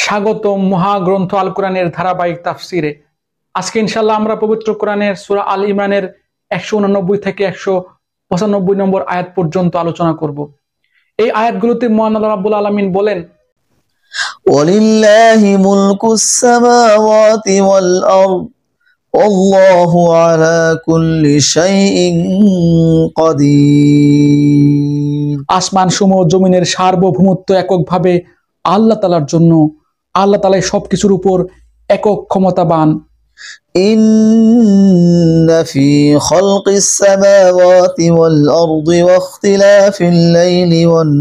স্বাগতম মহাগ্রন্থ আল কোরআনের ধারাবাহিক তাফসিরে। আজকে ইনশাআল্লাহ আমরা পবিত্র কোরআনের সূরা আল ইমরানের 189 থেকে 195 নম্বর আয়াত পর্যন্ত আলোচনা করব। এই আয়াতগুলোতে মহান আল্লাহ রাব্বুল আলামিন বলেন, ওয়ালিল্লাহি মুলকুস সামাওয়াতি ওয়াল আরদ আল্লাহু আলা কুল্লি শাইইন কাদির। আসমান সমূহ জমিনের সার্বভৌমত্ব এককভাবে আল্লাহ তাআলার জন্য। আল্লাহ তাআলাই সবকিছুর উপর একক ক্ষমতাবান। ইন্না ফি খালকিস সামাওয়াতি ওয়াল আরদি ওয়া ইখতিলাফিল লাইলি ওয়ান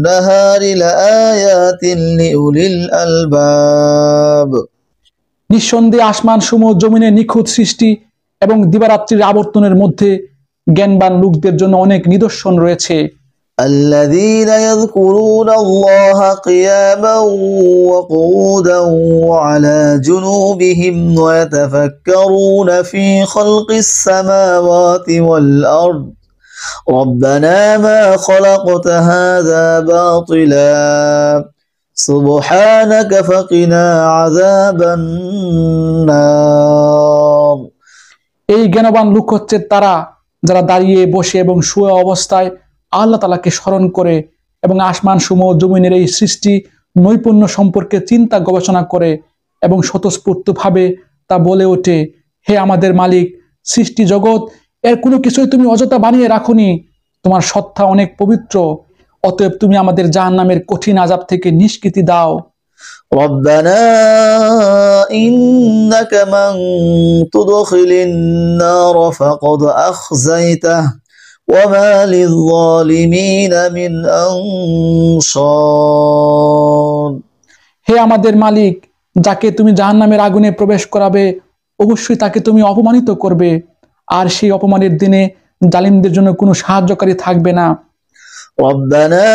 নাহারি লাআয়াতিন লিউলিল আলবাব। নিঃসন্দেহে আসমান সমূহ জমিনের নিখুঁত সৃষ্টি এবং দিবারাত্রির আবর্তনের মধ্যে জ্ঞানবান লোকদের জন্য অনেক নিদর্শন রয়েছে। الذين يذكرون الله قياما وقعودا وعلى جنوبهم ويتفكرون في خلق السماوات والأرض ربنا ما خلقت هذا باطلا سبحانك فقنا عذاب النار। এই জ্ঞানবান লোক হচ্ছে তারা যারা দাঁড়িয়ে বসে এবং শুয়ে অবস্থায় আল্লাহ তাআলাকে স্মরণ করে এবং আসমান সমূহ জমিনের এই সৃষ্টি নৈপুণ্য সম্পর্কে চিন্তা গবেষণা করে এবং স্বতঃস্ফূর্তভাবে তা বলে ওঠে, হে আমাদের মালিক, সৃষ্টি জগৎ এর কোনো কিছুই তুমি অযথা বানিয়ে রাখুনি, তোমার সত্তা অনেক পবিত্র, অতএব তুমি আমাদের জাহান্নামের কঠিন আযাব থেকে নিষ্কৃতি দাও। ربنا إنك من تدخل النار فقد أخزيته وما للظالمين من أنصار। হে আমাদের মালিক, যাকে তুমি জাহান্নামের আগুনে প্রবেশ করাবে অবশ্যই তাকে তুমি অপমানিত করবে, আর সেই অপমানের দিনে জালিমদের জন্য কোনো সাহায্যকারী থাকবে না। ربنا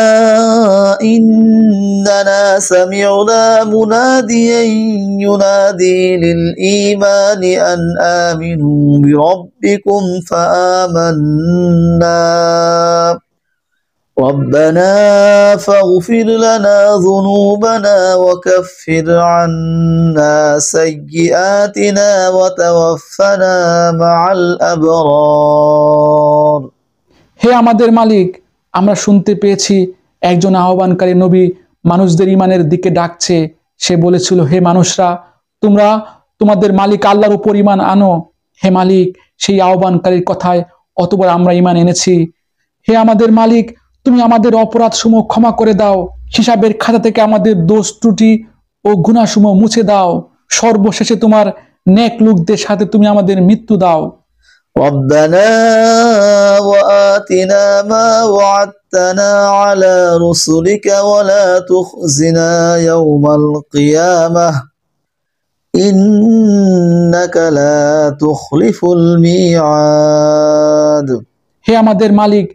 إننا سمعنا مناديا ينادي للإيمان أن آمنوا بربكم فآمنا ربنا فاغفر لنا ذنوبنا وكفر عنا سيئاتنا وتوفنا مع الأبرار। হে আমাদের মালিক, আমরা শুনতে পেয়েছি একজন আহ্বানকারী নবী মানুষদের ঈমানের দিকে ডাকছে। সে বলেছিল, হে মানুষরা, তোমরা তোমাদের মালিক আল্লাহর উপর ঈমান আনো। হে মালিক, সেই আহ্বানকারীর কথায় অতঃপর আমরা ঈমান এনেছি। হে আমাদের মালিক, তুমি আমাদের অপরাধসমূহ ক্ষমা করে দাও, হিসাবের খাতা থেকে আমাদের দোষ ত্রুটি ও গুনাহসমূহ মুছে দাও, সর্বশেষে তোমার নেক লোকদের সাথে তুমি আমাদের মৃত্যু দাও। ربنا وآتنا ما وعدتنا على رسلك ولا تخزنا يوم القيامة إنك لا تخلف الميعاد। হে আমাদের মালিক,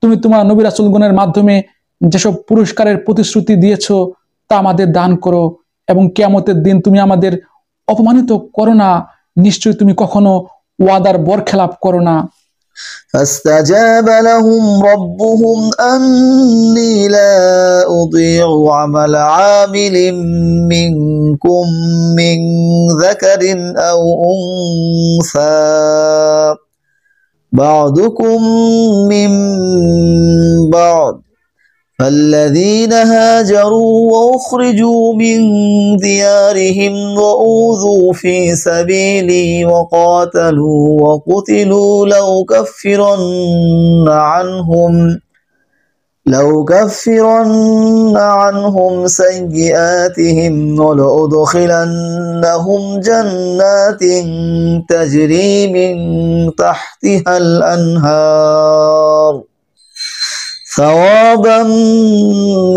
তুমি তোমার নবী রাসূলগণের মাধ্যমে যেসব পুরস্কারের প্রতিশ্রুতি দিয়েছো তা আমাদের দান করো এবং কিয়ামতের দিন তুমি আমাদের অপমানিত করো না, নিশ্চয়ই তুমি কখনো ওয়াদার বরখেলাপ করো না। فاستجاب لهم ربهم أني لا أضيع عمل عامل منكم من ذكر أو أنثى بعضكم من بعض فالذين هاجروا وأخرجوا من ديارهم وأوذوا في سبيلي وقاتلوا وقتلوا لأكفرن عنهم سيئاتهم ولأدخلنهم جنات تجري من تحتها الأنهار ثوابا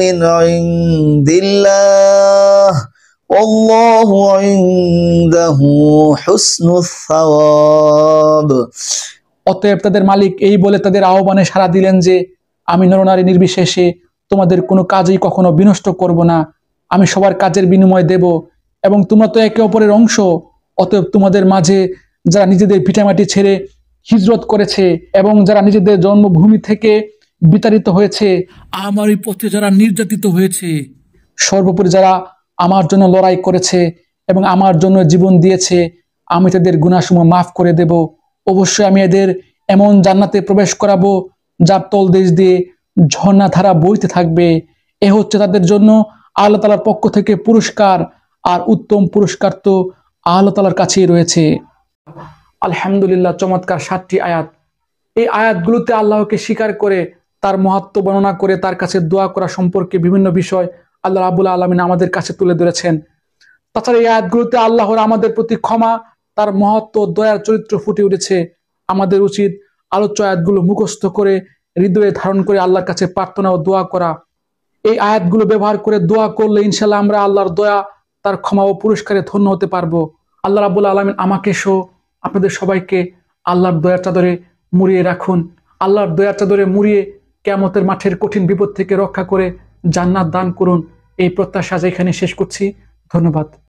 من عند الله والله عنده حسن الثواب। অতএব তাদের মালিক এই বলে তাদের আহ্বানে সাড়া দিলেন যে, আমি নরনারী নির্বিশেষে তোমাদের কোনো কাজই কখনো বিনষ্ট করব না, আমি সবার কাজের বিনিময় দেব এবং তোমরা তো একে অপরের অংশ। অতএব তোমাদের মাঝে যারা নিজেদের ভিটামাটি ছেড়ে হিজরত করেছে এবং যারা নিজেদের জন্মভূমি থেকে বিতাড়িত হয়েছে, আমার এই পথে যারা নির্যাতিত হয়েছে, সর্বোপরি যারা আমার জন্য লড়াই করেছে এবং আমার জন্য জীবন দিয়েছে, আমি তাদের গুনাহসমূহ মাফ করে দেব। অবশ্যই আমি এদের এমন জান্নাতে প্রবেশ করাবো যার তলদেশ দিয়ে ঝর্ণাধারা বইতে থাকবে। এ হচ্ছে তাদের জন্য আল্লাহ তাআলার পক্ষ থেকে পুরস্কার, আর উত্তম পুরস্কার তো আল্লাহ তাআলার কাছেই রয়েছে। আলহামদুলিল্লাহ, চমৎকার 7টি আয়াত। এই আয়াতগুলোতে আল্লাহকে স্বীকার করে তার মহত্ব বর্ণনা করে তার কাছে দোয়া করা সম্পর্কে বিভিন্ন বিষয় আল্লাহ রাব্বুল আলামিন আমাদের কাছে তুলে ধরেছেন। তাছাড়া এই আয়াতগুলোতে আল্লাহর আমাদের প্রতি ক্ষমা, তার মহত্ব, দয়ার চরিত্র ফুটে উঠেছে। আমাদের উচিত আলোচ্য আয়াতগুলো মুখস্থ করে হৃদয়ে ধারণ করে আল্লাহর কাছে প্রার্থনা ও দোয়া করা। এই আয়াতগুলো ব্যবহার করে দোয়া করলে ইনশাআল্লাহ আমরা আল্লাহর দয়া, তার ক্ষমা ও পুরস্কারে ধন্য হতে পারবো। আল্লাহ রাব্বুল আলামিন আমাকে সহ আপনাদের সবাইকে আল্লাহর দয়ার চাদরে মুড়িয়ে রাখুন। আল্লাহর দয়ার চাদরে মুড়িয়ে কিয়ামতের মাঠের কঠিন বিপদ থেকে রক্ষা করে জান্নাত দান করুন। এই প্রত্যাশা এখানে শেষ করছি। ধন্যবাদ।